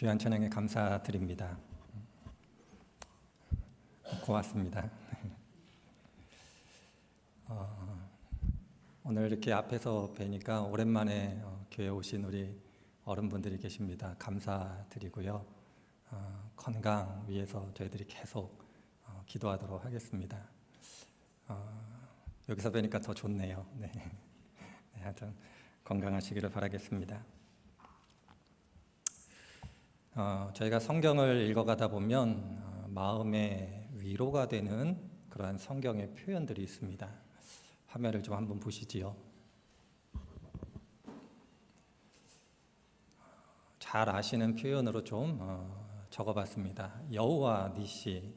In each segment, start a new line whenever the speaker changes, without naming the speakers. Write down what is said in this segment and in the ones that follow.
귀한 찬양에 감사드립니다. 고맙습니다. 오늘 이렇게 앞에서 뵈니까 오랜만에 교회 오신 우리 어른분들이 계십니다. 감사드리고요. 건강 위해서 저희들이 계속 기도하도록 하겠습니다. 여기서 뵈니까 더 좋네요. 네, 하여튼 건강하시기를 바라겠습니다. 저희가 성경을 읽어가다 보면 마음에 위로가 되는 그러한 성경의 표현들이 있습니다. 화면을 좀 한번 보시지요. 잘 아시는 표현으로 좀 적어봤습니다. 여호와 니시,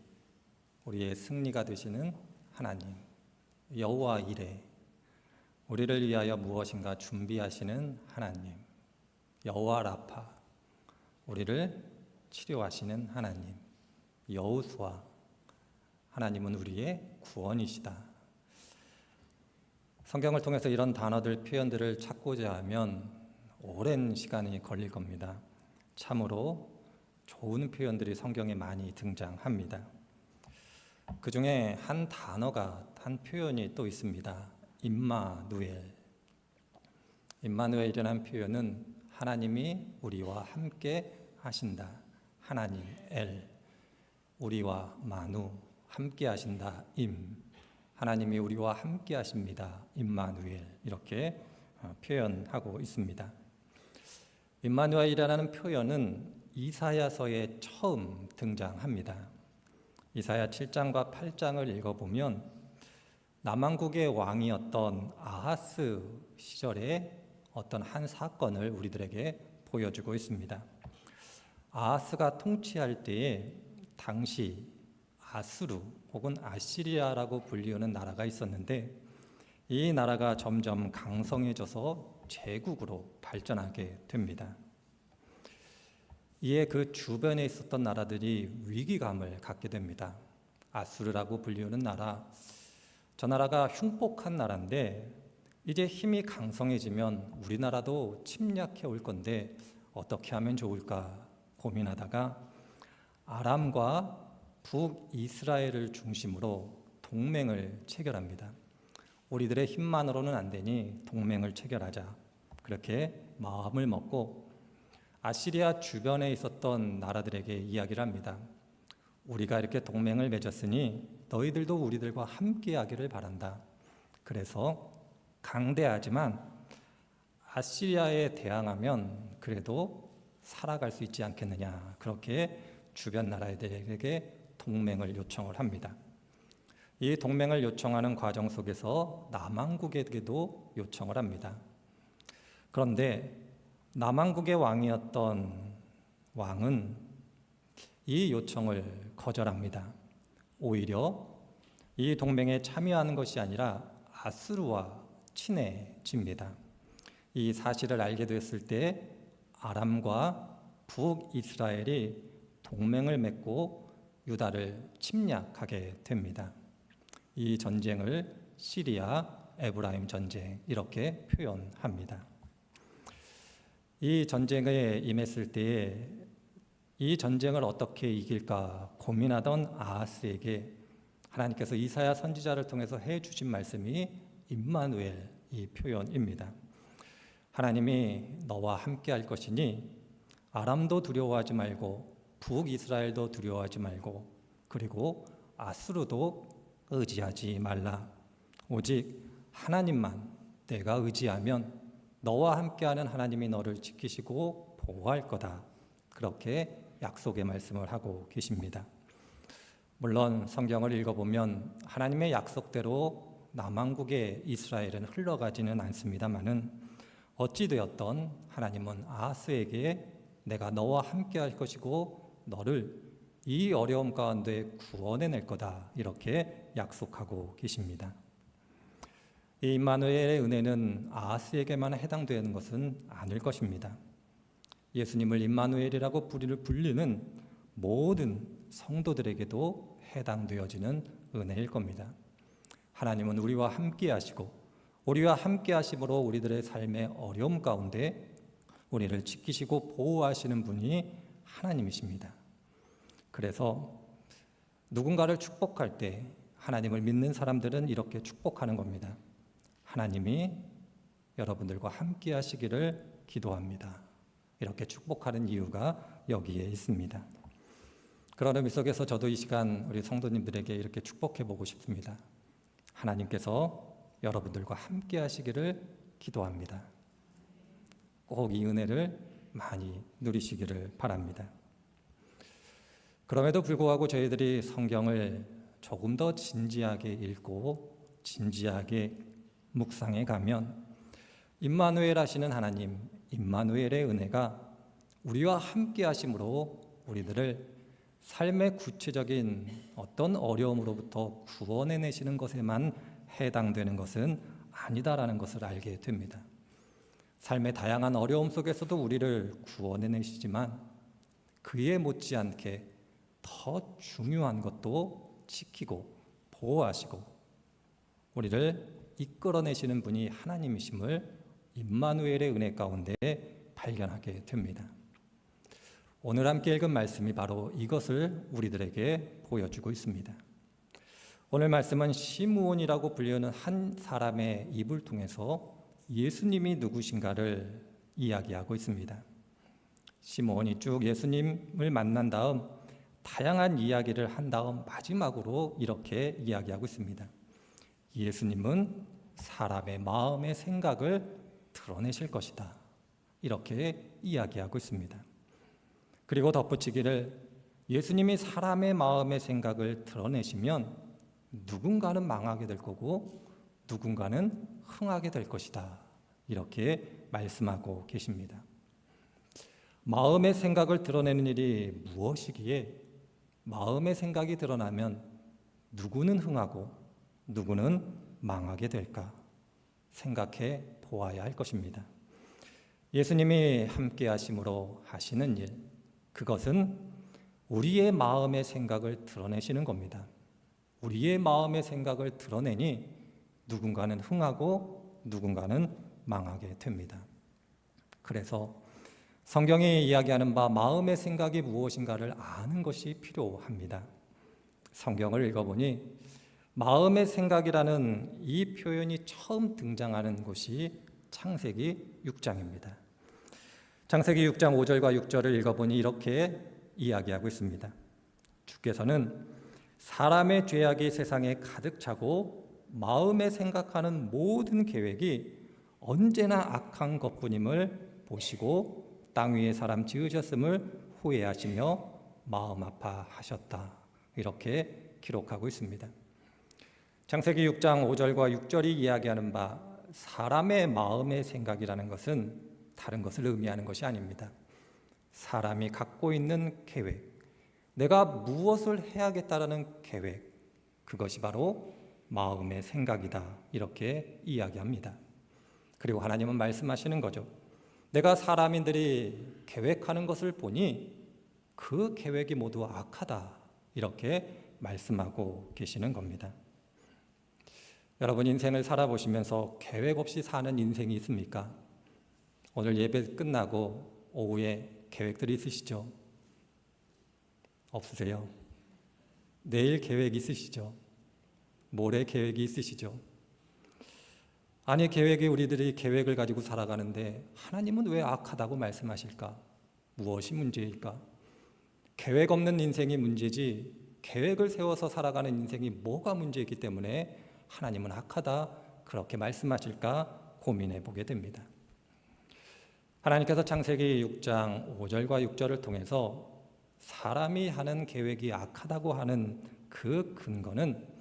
우리의 승리가 되시는 하나님. 여호와 이레, 우리를 위하여 무엇인가 준비하시는 하나님. 여호와 라파, 우리를 치료하시는 하나님. 여호수아, 하나님은 우리의 구원이시다. 성경을 통해서 이런 단어들, 표현들을 찾고자 하면 오랜 시간이 걸릴 겁니다. 참으로 좋은 표현들이 성경에 많이 등장합니다. 그 중에 한 단어가, 한 표현이 또 있습니다. 임마누엘. 임마누엘이라는 표현은 하나님이 우리와 함께 하신다. 하나님 엘, 우리와 마누, 함께 하신다. 임, 하나님이 우리와 함께 하십니다. 임마누엘, 이렇게 표현하고 있습니다. 임마누엘이라는 표현은 이사야서에 처음 등장합니다. 이사야 7장과 8장을 읽어보면 남왕국의 왕이었던 아하스 시절에 어떤 한 사건을 우리들에게 보여주고 있습니다. 아하스가 통치할 때에 당시 아수르 혹은 아시리아라고 불리우는 나라가 있었는데, 이 나라가 점점 강성해져서 제국으로 발전하게 됩니다. 이에 그 주변에 있었던 나라들이 위기감을 갖게 됩니다. 아수르라고 불리우는 나라, 저 나라가 흉폭한 나라인데 이제 힘이 강성해지면 우리나라도 침략해 올 건데 어떻게 하면 좋을까 고민하다가 아람과 북이스라엘을 중심으로 동맹을 체결합니다. 우리들의 힘만으로는 안 되니 동맹을 체결하자. 그렇게 마음을 먹고 아시리아 주변에 있었던 나라들에게 이야기를 합니다. 우리가 이렇게 동맹을 맺었으니 너희들도 우리들과 함께 하기를 바란다. 그래서 강대하지만 아시리아에 대항하면 그래도 살아갈 수 있지 않겠느냐, 그렇게 주변 나라들에게 동맹을 요청을 합니다. 이 동맹을 요청하는 과정 속에서 남왕국에게도 요청을 합니다. 그런데 남왕국의 왕이었던 왕은 이 요청을 거절합니다. 오히려 이 동맹에 참여하는 것이 아니라 아수르와 친해집니다. 이 사실을 알게 됐을 때 아람과 북이스라엘이 동맹을 맺고 유다를 침략하게 됩니다. 이 전쟁을 시리아 에브라임 전쟁, 이렇게 표현합니다. 이 전쟁에 임했을 때에 이 전쟁을 어떻게 이길까 고민하던 아하스에게 하나님께서 이사야 선지자를 통해서 해주신 말씀이 임마누엘, 이 표현입니다. 하나님이 너와 함께 할 것이니 아람도 두려워하지 말고 북이스라엘도 두려워하지 말고 그리고 아수르도 의지하지 말라. 오직 하나님만 내가 의지하면 너와 함께하는 하나님이 너를 지키시고 보호할 거다. 그렇게 약속의 말씀을 하고 계십니다. 물론 성경을 읽어보면 하나님의 약속대로 남왕국의 이스라엘은 흘러가지는 않습니다마는 어찌되었던 하나님은 아하스에게 내가 너와 함께 할 것이고 너를 이 어려움 가운데 구원해낼 거다, 이렇게 약속하고 계십니다. 이 임마누엘의 은혜는 아하스에게만 해당되는 것은 아닐 것입니다. 예수님을 임마누엘이라고 불리는 모든 성도들에게도 해당되어지는 은혜일 겁니다. 하나님은 우리와 함께 하시고 우리와 함께 하심으로 우리들의 삶의 어려움 가운데 우리를 지키시고 보호하시는 분이 하나님이십니다. 그래서 누군가를 축복할 때 하나님을 믿는 사람들은 이렇게 축복하는 겁니다. 하나님이 여러분들과 함께 하시기를 기도합니다. 이렇게 축복하는 이유가 여기에 있습니다. 그런 의미 속에서 저도 이 시간 우리 성도님들에게 이렇게 축복해 보고 싶습니다. 하나님께서 여러분들과 함께 하시기를 기도합니다. 꼭 이 은혜를 많이 누리시기를 바랍니다. 그럼에도 불구하고 저희들이 성경을 조금 더 진지하게 읽고 진지하게 묵상해 가면 임마누엘 하시는 하나님, 임마누엘의 은혜가 우리와 함께 하심으로 우리들을 삶의 구체적인 어떤 어려움으로부터 구원해내시는 것에만 해당되는 것은 아니다라는 것을 알게 됩니다. 삶의 다양한 어려움 속에서도 우리를 구원해내시지만 그에 못지않게 더 중요한 것도 지키고 보호하시고 우리를 이끌어내시는 분이 하나님이심을 임마누엘의 은혜 가운데 발견하게 됩니다. 오늘 함께 읽은 말씀이 바로 이것을 우리들에게 보여주고 있습니다. 오늘 말씀은 시므온이라고 불리는 한 사람의 입을 통해서 예수님이 누구신가를 이야기하고 있습니다. 시므온이 쭉 예수님을 만난 다음 다양한 이야기를 한 다음 마지막으로 이렇게 이야기하고 있습니다. 예수님은 사람의 마음의 생각을 드러내실 것이다. 이렇게 이야기하고 있습니다. 그리고 덧붙이기를 예수님이 사람의 마음의 생각을 드러내시면 누군가는 망하게 될 거고 누군가는 흥하게 될 것이다. 이렇게 말씀하고 계십니다. 마음의 생각을 드러내는 일이 무엇이기에 마음의 생각이 드러나면 누구는 흥하고 누구는 망하게 될까 생각해 보아야 할 것입니다. 예수님이 함께 하심으로 하시는 일, 그것은 우리의 마음의 생각을 드러내시는 겁니다. 우리의 마음의 생각을 드러내니 누군가는 흥하고 누군가는 망하게 됩니다. 그래서 성경이 이야기하는 바 마음의 생각이 무엇인가를 아는 것이 필요합니다. 성경을 읽어보니 마음의 생각이라는 이 표현이 처음 등장하는 곳이 창세기 6장입니다. 창세기 6장 5절과 6절을 읽어보니 이렇게 이야기하고 있습니다. 주께서는 사람의 죄악이 세상에 가득 차고 마음에 생각하는 모든 계획이 언제나 악한 것뿐임을 보시고 땅 위에 사람 지으셨음을 후회하시며 마음 아파하셨다. 이렇게 기록하고 있습니다. 창세기 6장 5절과 6절이 이야기하는 바 사람의 마음의 생각이라는 것은 다른 것을 의미하는 것이 아닙니다. 사람이 갖고 있는 계획, 내가 무엇을 해야겠다라는 계획, 그것이 바로 마음의 생각이다. 이렇게 이야기합니다. 그리고 하나님은 말씀하시는 거죠. 내가 사람인들이 계획하는 것을 보니 그 계획이 모두 악하다. 이렇게 말씀하고 계시는 겁니다. 여러분 인생을 살아보시면서 계획 없이 사는 인생이 있습니까? 오늘 예배 끝나고 오후에 계획들이 있으시죠? 없으세요? 내일 계획 있으시죠? 모레 계획이 있으시죠? 아니 계획이 우리들이 계획을 가지고 살아가는데 하나님은 왜 악하다고 말씀하실까? 무엇이 문제일까? 계획 없는 인생이 문제지 계획을 세워서 살아가는 인생이 뭐가 문제이기 때문에 하나님은 악하다 그렇게 말씀하실까 고민해 보게 됩니다. 하나님께서 창세기 6장 5절과 6절을 통해서 사람이 하는 계획이 악하다고 하는 그 근거는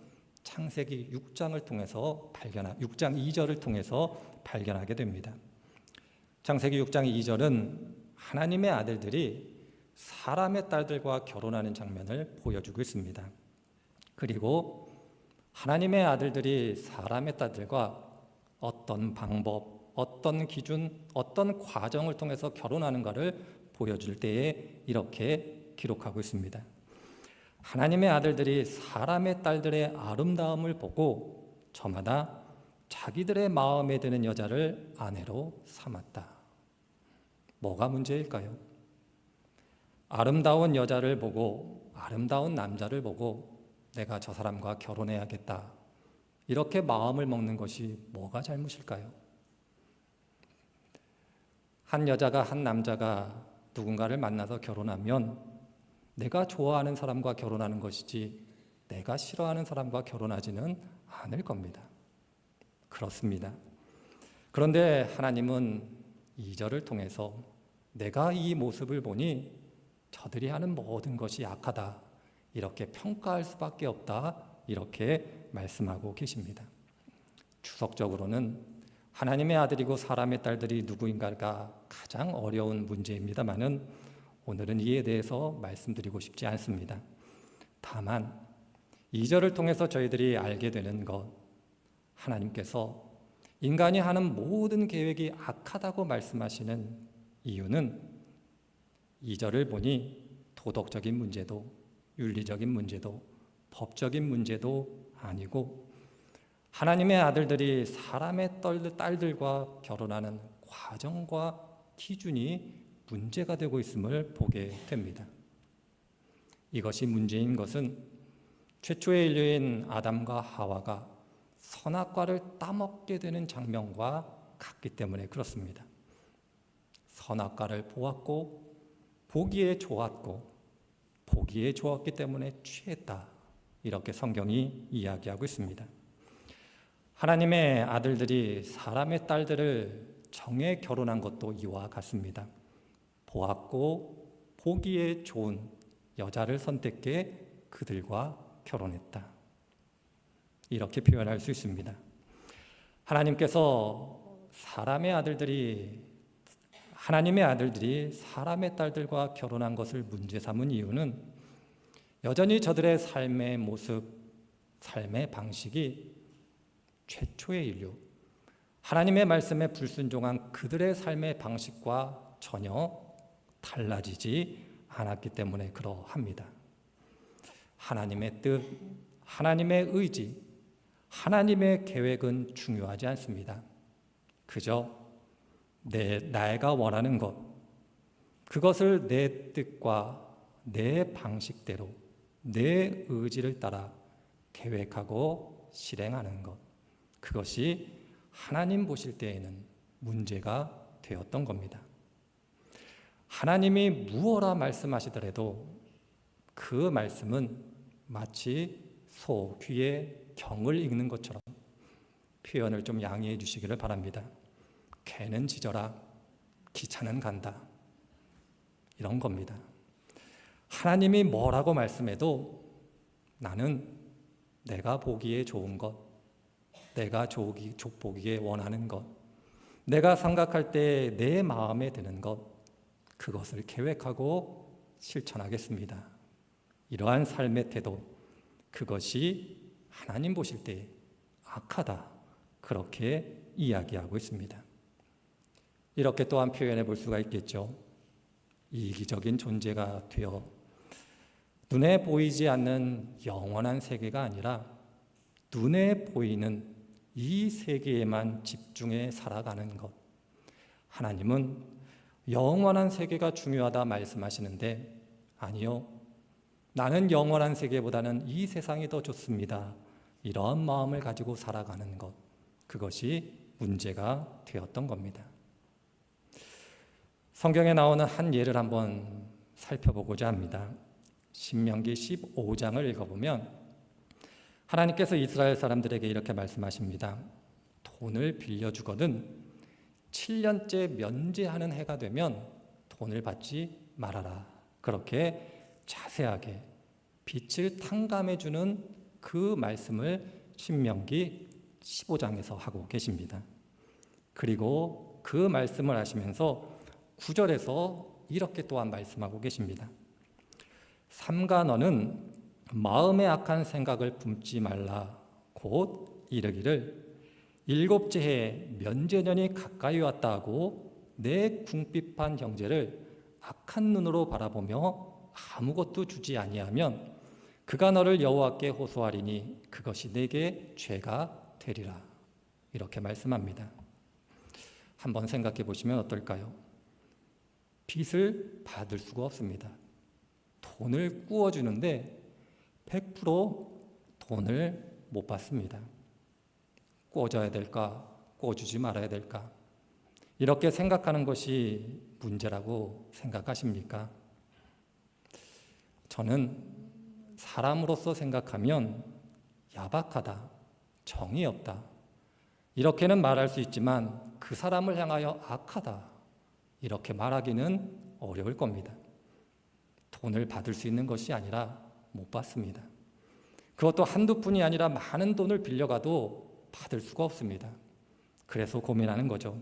창세기 6장을 통해서 6장 2절을 통해서 발견하게 됩니다. 창세기 6장 2절은 하나님의 아들들이 사람의 딸들과 결혼하는 장면을 보여주고 있습니다. 그리고 하나님의 아들들이 사람의 딸들과 어떤 방법, 어떤 기준, 어떤 과정을 통해서 결혼하는가를 보여줄 때에 이렇게 기록하고 있습니다. 하나님의 아들들이 사람의 딸들의 아름다움을 보고 저마다 자기들의 마음에 드는 여자를 아내로 삼았다. 뭐가 문제일까요? 아름다운 여자를 보고 아름다운 남자를 보고 내가 저 사람과 결혼해야겠다. 이렇게 마음을 먹는 것이 뭐가 잘못일까요? 한 여자가 한 남자가 누군가를 만나서 결혼하면 내가 좋아하는 사람과 결혼하는 것이지 내가 싫어하는 사람과 결혼하지는 않을 겁니다. 그렇습니다. 그런데 하나님은 2절을 통해서 내가 이 모습을 보니 저들이 하는 모든 것이 악하다. 이렇게 평가할 수밖에 없다. 이렇게 말씀하고 계십니다. 추석적으로는 하나님의 아들이고 사람의 딸들이 누구인가가 가장 어려운 문제입니다만은 오늘은 이에 대해서 말씀드리고 싶지 않습니다. 다만 2절을 통해서 저희들이 알게 되는 것, 하나님께서 인간이 하는 모든 계획이 악하다고 말씀하시는 이유는 2절을 보니 도덕적인 문제도 윤리적인 문제도 법적인 문제도 아니고 하나님의 아들들이 사람의 딸들과 결혼하는 과정과 기준이 문제가 되고 있음을 보게 됩니다. 이것이 문제인 것은 최초의 인류인 아담과 하와가 선악과를 따먹게 되는 장면과 같기 때문에 그렇습니다. 선악과를 보았고 보기에 좋았고 보기에 좋았기 때문에 취했다. 이렇게 성경이 이야기하고 있습니다. 하나님의 아들들이 사람의 딸들을 정해 결혼한 것도 이와 같습니다. 보았고 보기에 좋은 여자를 선택해 그들과 결혼했다. 이렇게 표현할 수 있습니다. 하나님의 아들들이 사람의 딸들과 결혼한 것을 문제 삼은 이유는 여전히 저들의 삶의 모습, 삶의 방식이 최초의 인류, 하나님의 말씀에 불순종한 그들의 삶의 방식과 전혀 달라지지 않았기 때문에 그러합니다. 하나님의 뜻, 하나님의 의지, 하나님의 계획은 중요하지 않습니다. 그저 내가 원하는 것, 그것을 내 뜻과 내 방식대로 내 의지를 따라 계획하고 실행하는 것, 그것이 하나님 보실 때에는 문제가 되었던 겁니다. 하나님이 무엇라 말씀하시더라도 그 말씀은 마치 소 귀에 경을 읽는 것처럼 표현을 좀 양해해 주시기를 바랍니다. 개는 짖어라, 기차는 간다. 이런 겁니다. 하나님이 뭐라고 말씀해도 나는 내가 보기에 좋은 것, 내가 보기에 원하는 것, 내가 생각할 때 내 마음에 드는 것, 그것을 계획하고 실천하겠습니다. 이러한 삶의 태도, 그것이 하나님 보실 때 악하다, 그렇게 이야기하고 있습니다. 이렇게 또한 표현해 볼 수가 있겠죠. 이기적인 존재가 되어 눈에 보이지 않는 영원한 세계가 아니라 눈에 보이는 이 세계에만 집중해 살아가는 것. 하나님은 영원한 세계가 중요하다 말씀하시는데 아니요, 나는 영원한 세계보다는 이 세상이 더 좋습니다. 이러한 마음을 가지고 살아가는 것, 그것이 문제가 되었던 겁니다. 성경에 나오는 한 예를 한번 살펴보고자 합니다. 신명기 15장을 읽어보면 하나님께서 이스라엘 사람들에게 이렇게 말씀하십니다. 돈을 빌려주거든 7년째 면제하는 해가 되면 돈을 받지 말아라. 그렇게 자세하게 빛을 탕감해주는 그 말씀을 신명기 15장에서 하고 계십니다. 그리고 그 말씀을 하시면서 9절에서 이렇게 또한 말씀하고 계십니다. 삼가 너는 마음에 악한 생각을 품지 말라. 곧 이르기를 일곱째 해에 면제년이 가까이 왔다 하고 내 궁핍한 형제를 악한 눈으로 바라보며 아무것도 주지 아니하면 그가 너를 여호와께 호소하리니 그것이 내게 죄가 되리라. 이렇게 말씀합니다. 한번 생각해 보시면 어떨까요? 빚을 받을 수가 없습니다. 돈을 구워주는데 100% 돈을 못 받습니다. 구워줘야 될까? 구워주지 말아야 될까? 이렇게 생각하는 것이 문제라고 생각하십니까? 저는 사람으로서 생각하면 야박하다, 정이 없다, 이렇게는 말할 수 있지만 그 사람을 향하여 악하다, 이렇게 말하기는 어려울 겁니다. 돈을 받을 수 있는 것이 아니라 못 받습니다. 그것도 한두 푼이 아니라 많은 돈을 빌려가도 받을 수가 없습니다. 그래서 고민하는 거죠.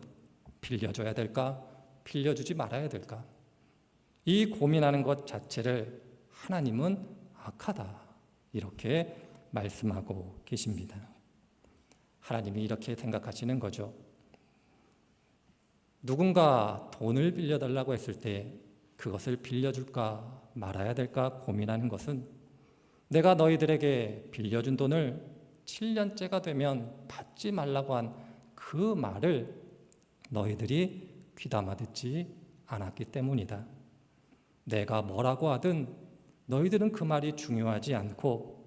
빌려줘야 될까? 빌려주지 말아야 될까? 이 고민하는 것 자체를 하나님은 악하다, 이렇게 말씀하고 계십니다. 하나님이 이렇게 생각하시는 거죠. 누군가 돈을 빌려달라고 했을 때 그것을 빌려줄까 말아야 될까 고민하는 것은 내가 너희들에게 빌려준 돈을 7년째가 되면 받지 말라고 한 그 말을 너희들이 귀담아 듣지 않았기 때문이다. 내가 뭐라고 하든 너희들은 그 말이 중요하지 않고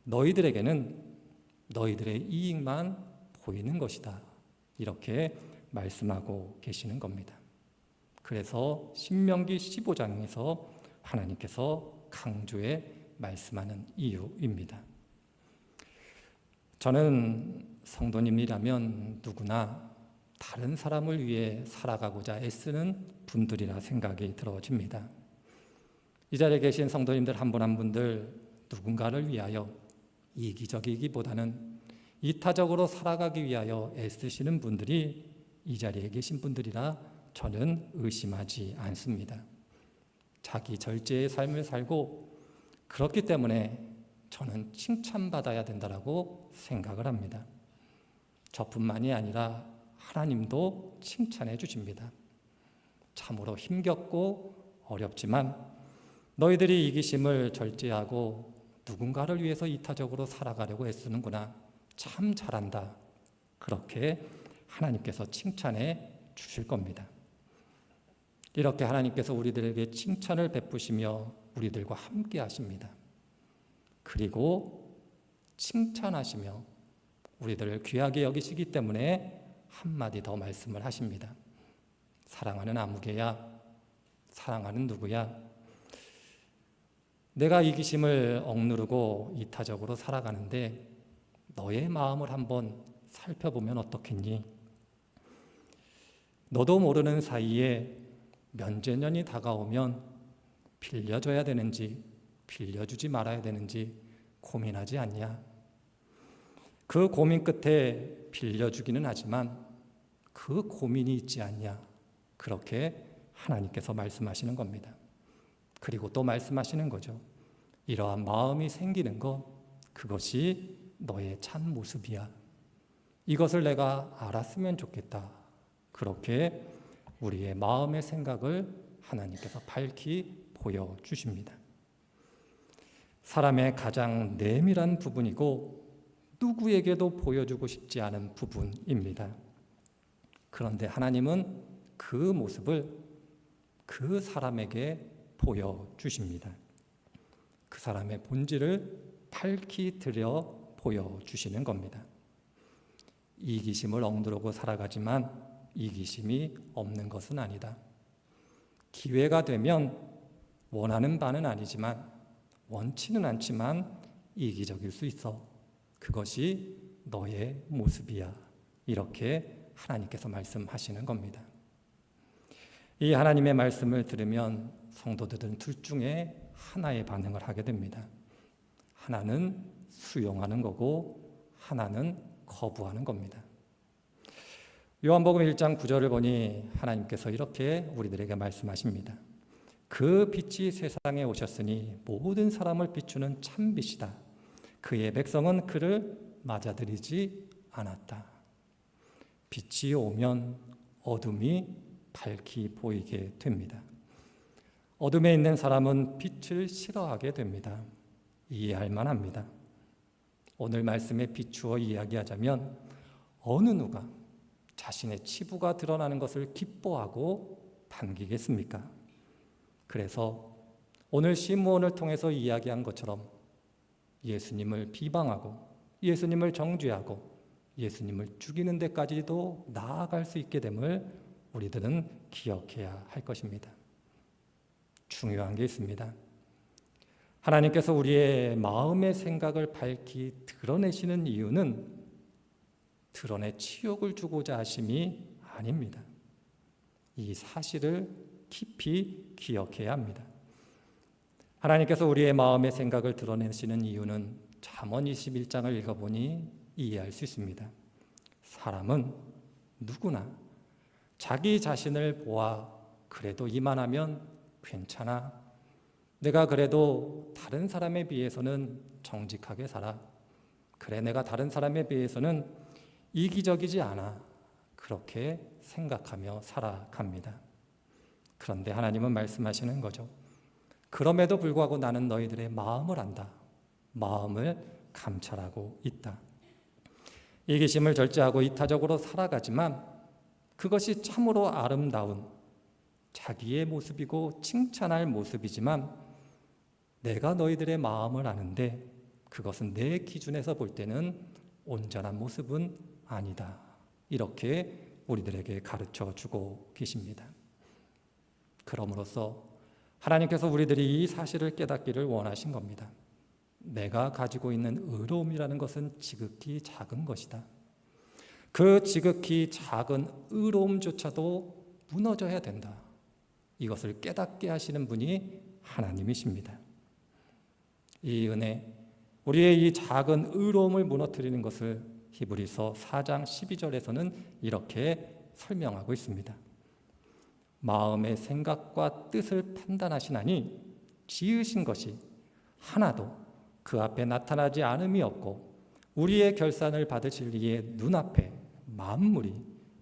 너희들에게는 너희들의 이익만 보이는 것이다, 이렇게 말씀하고 계시는 겁니다. 그래서 신명기 15장에서 하나님께서 강조해 말씀하는 이유입니다. 저는 성도님이라면 누구나 다른 사람을 위해 살아가고자 애쓰는 분들이라 생각이 들어집니다. 이 자리에 계신 성도님들 한 분 한 분들 누군가를 위하여 이기적이기보다는 이타적으로 살아가기 위하여 애쓰시는 분들이 이 자리에 계신 분들이라 저는 의심하지 않습니다. 자기 절제의 삶을 살고 그렇기 때문에 저는 칭찬받아야 된다고 생각을 합니다. 저뿐만이 아니라 하나님도 칭찬해 주십니다. 참으로 힘겹고 어렵지만 너희들이 이기심을 절제하고 누군가를 위해서 이타적으로 살아가려고 애쓰는구나, 참 잘한다, 그렇게 하나님께서 칭찬해 주실 겁니다. 이렇게 하나님께서 우리들에게 칭찬을 베푸시며 우리들과 함께 하십니다. 그리고 칭찬하시며 우리들을 귀하게 여기시기 때문에 한마디 더 말씀을 하십니다. 사랑하는 아무개야, 사랑하는 누구야, 내가 이기심을 억누르고 이타적으로 살아가는데 너의 마음을 한번 살펴보면 어떻겠니? 너도 모르는 사이에 면제년이 다가오면 빌려줘야 되는지 빌려주지 말아야 되는지 고민하지 않냐? 그 고민 끝에 빌려주기는 하지만 그 고민이 있지 않냐? 그렇게 하나님께서 말씀하시는 겁니다. 그리고 또 말씀하시는 거죠. 이러한 마음이 생기는 것, 그것이 너의 참 모습이야. 이것을 내가 알았으면 좋겠다. 그렇게 우리의 마음의 생각을 하나님께서 밝히 보여주십니다. 사람의 가장 내밀한 부분이고 누구에게도 보여주고 싶지 않은 부분입니다. 그런데 하나님은 그 모습을 그 사람에게 보여주십니다. 그 사람의 본질을 밝히 들여 보여주시는 겁니다. 이기심을 억누르고 살아가지만 이기심이 없는 것은 아니다. 기회가 되면 원하는 바는 아니지만 원치는 않지만 이기적일 수 있어. 그것이 너의 모습이야. 이렇게 하나님께서 말씀하시는 겁니다. 이 하나님의 말씀을 들으면 성도들은 둘 중에 하나의 반응을 하게 됩니다. 하나는 수용하는 거고 하나는 거부하는 겁니다. 요한복음 1장 9절을 보니 하나님께서 이렇게 우리들에게 말씀하십니다. 그 빛이 세상에 오셨으니 모든 사람을 비추는 참빛이다. 그의 백성은 그를 맞아들이지 않았다. 빛이 오면 어둠이 밝히 보이게 됩니다. 어둠에 있는 사람은 빛을 싫어하게 됩니다. 이해할 만합니다. 오늘 말씀에 비추어 이야기하자면 어느 누가 자신의 치부가 드러나는 것을 기뻐하고 반기겠습니까? 그래서 오늘 시므온을 통해서 이야기한 것처럼 예수님을 비방하고 예수님을 정죄하고 예수님을 죽이는 데까지도 나아갈 수 있게 됨을 우리들은 기억해야 할 것입니다. 중요한 게 있습니다. 하나님께서 우리의 마음의 생각을 밝히 드러내시는 이유는 드러내 치욕을 주고자 하심이 아닙니다. 이 사실을 깊이 기억해야 합니다. 하나님께서 우리의 마음의 생각을 드러내시는 이유는 잠언 21장을 읽어보니 이해할 수 있습니다. 사람은 누구나 자기 자신을 보아 그래도 이만하면 괜찮아. 내가 그래도 다른 사람에 비해서는 정직하게 살아. 그래, 내가 다른 사람에 비해서는 이기적이지 않아. 그렇게 생각하며 살아갑니다. 그런데 하나님은 말씀하시는 거죠. 그럼에도 불구하고 나는 너희들의 마음을 안다. 마음을 감찰하고 있다. 이기심을 절제하고 이타적으로 살아가지만 그것이 참으로 아름다운 자기의 모습이고 칭찬할 모습이지만 내가 너희들의 마음을 아는데 그것은 내 기준에서 볼 때는 온전한 모습은 아니다. 이렇게 우리들에게 가르쳐 주고 계십니다. 그럼으로써 하나님께서 우리들이 이 사실을 깨닫기를 원하신 겁니다. 내가 가지고 있는 의로움이라는 것은 지극히 작은 것이다. 그 지극히 작은 의로움조차도 무너져야 된다. 이것을 깨닫게 하시는 분이 하나님이십니다. 이 은혜, 우리의 이 작은 의로움을 무너뜨리는 것을 히브리서 4장 12절에서는 이렇게 설명하고 있습니다. 마음의 생각과 뜻을 판단하시나니 지으신 것이 하나도 그 앞에 나타나지 않음이 없고 우리의 결산을 받으실 이의 눈앞에 만물이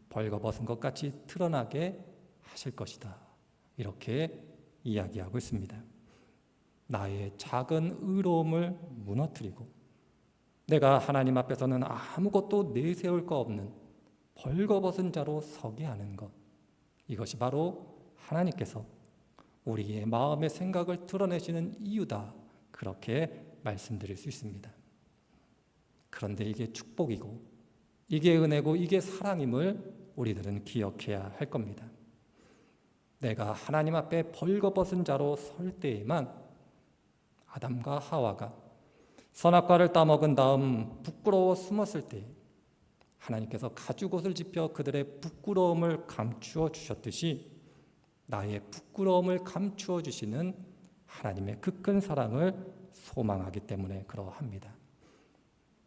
벌거벗은 것 같이 드러나게 하실 것이다. 이렇게 이야기하고 있습니다. 나의 작은 의로움을 무너뜨리고 내가 하나님 앞에서는 아무것도 내세울 거 없는 벌거벗은 자로 서게 하는 것, 이것이 바로 하나님께서 우리의 마음의 생각을 드러내시는 이유다. 그렇게 말씀드릴 수 있습니다. 그런데 이게 축복이고 이게 은혜고 이게 사랑임을 우리들은 기억해야 할 겁니다. 내가 하나님 앞에 벌거벗은 자로 설 때에만 아담과 하와가 선악과를 따먹은 다음 부끄러워 숨었을 때 하나님께서 가죽옷을 집혀 그들의 부끄러움을 감추어 주셨듯이 나의 부끄러움을 감추어 주시는 하나님의 그 큰 사랑을 소망하기 때문에 그러합니다.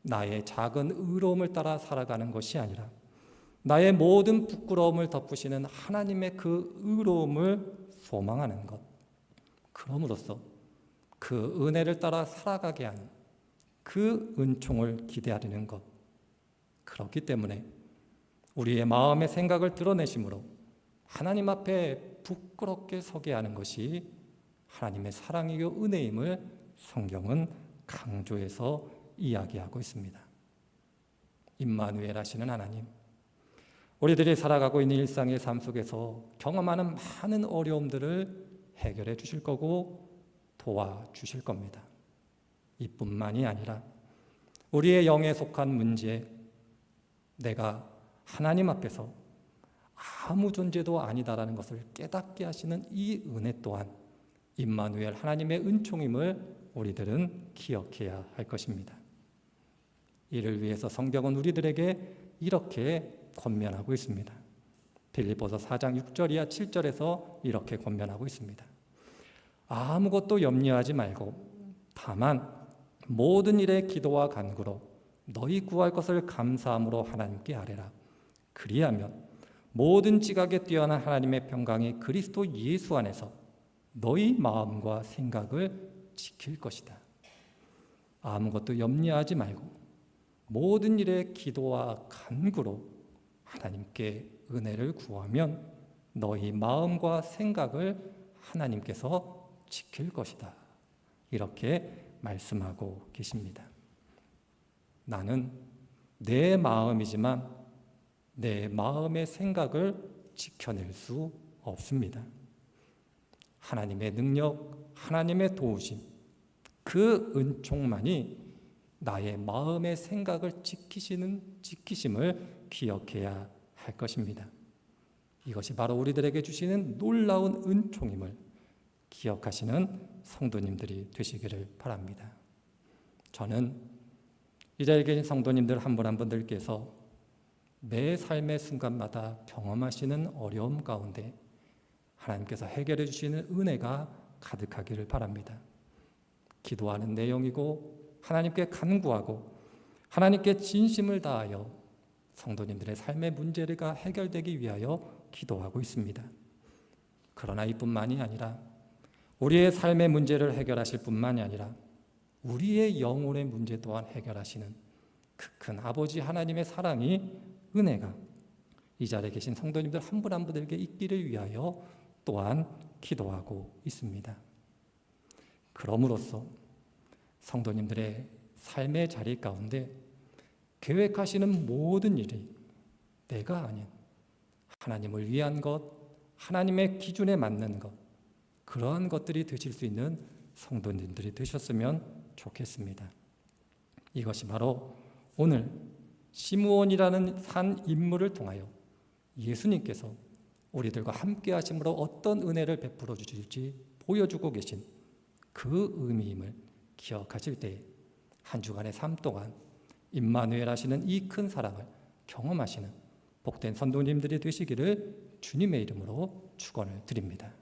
나의 작은 의로움을 따라 살아가는 것이 아니라 나의 모든 부끄러움을 덮으시는 하나님의 그 의로움을 소망하는 것, 그럼으로써 그 은혜를 따라 살아가게 하는 그 은총을 기대하려는 것, 그렇기 때문에 우리의 마음의 생각을 드러내심으로 하나님 앞에 부끄럽게 서게 하는 것이 하나님의 사랑이요 은혜임을 성경은 강조해서 이야기하고 있습니다. 임마누엘 하시는 하나님, 우리들이 살아가고 있는 일상의 삶 속에서 경험하는 많은 어려움들을 해결해 주실 거고 도와주실 겁니다. 이뿐만이 아니라 우리의 영에 속한 문제, 내가 하나님 앞에서 아무 존재도 아니다라는 것을 깨닫게 하시는 이 은혜 또한 임마누엘 하나님의 은총임을 우리들은 기억해야 할 것입니다. 이를 위해서 성경은 우리들에게 이렇게 권면하고 있습니다. 빌립보서 4장 6절 이하 7절에서 이렇게 권면하고 있습니다. 아무것도 염려하지 말고 다만 모든 일에 기도와 간구로 너희 구할 것을 감사함으로 하나님께 아뢰라. 그리하면 모든 지각에 뛰어난 하나님의 평강이 그리스도 예수 안에서 너희 마음과 생각을 지킬 것이다. 아무것도 염려하지 말고 모든 일에 기도와 간구로 하나님께 은혜를 구하면 너희 마음과 생각을 하나님께서 지킬 것이다. 이렇게 말씀하고 계십니다. 나는 내 마음이지만 내 마음의 생각을 지켜낼 수 없습니다. 하나님의 능력, 하나님의 도우심, 그 은총만이 나의 마음의 생각을 지키심을 기억해야 할 것입니다. 이것이 바로 우리들에게 주시는 놀라운 은총임을 기억하시는 성도님들이 되시기를 바랍니다. 저는 이 자리에 계신 성도님들 한 분 한 분들께서 매 삶의 순간마다 경험하시는 어려움 가운데 하나님께서 해결해 주시는 은혜가 가득하기를 바랍니다. 기도하는 내용이고 하나님께 간구하고 하나님께 진심을 다하여 성도님들의 삶의 문제가 해결되기 위하여 기도하고 있습니다. 그러나 이뿐만이 아니라 우리의 삶의 문제를 해결하실 뿐만이 아니라 우리의 영혼의 문제 또한 해결하시는 그 큰 아버지 하나님의 사랑이, 은혜가 이 자리에 계신 성도님들 한 분 한 분에게 있기를 위하여 또한 기도하고 있습니다. 그럼으로써 성도님들의 삶의 자리 가운데 계획하시는 모든 일이 내가 아닌 하나님을 위한 것, 하나님의 기준에 맞는 것, 그러한 것들이 되실 수 있는 성도님들이 되셨으면 좋겠습니다. 이것이 바로 오늘 시므온이라는 한 인물을 통하여 예수님께서 우리들과 함께 하심으로 어떤 은혜를 베풀어 주실지 보여주고 계신 그 의미임을 기억하실 때에 한 주간의 삶 동안 임마누엘 하시는 이 큰 사랑을 경험하시는 복된 성도님들이 되시기를 주님의 이름으로 축원을 드립니다.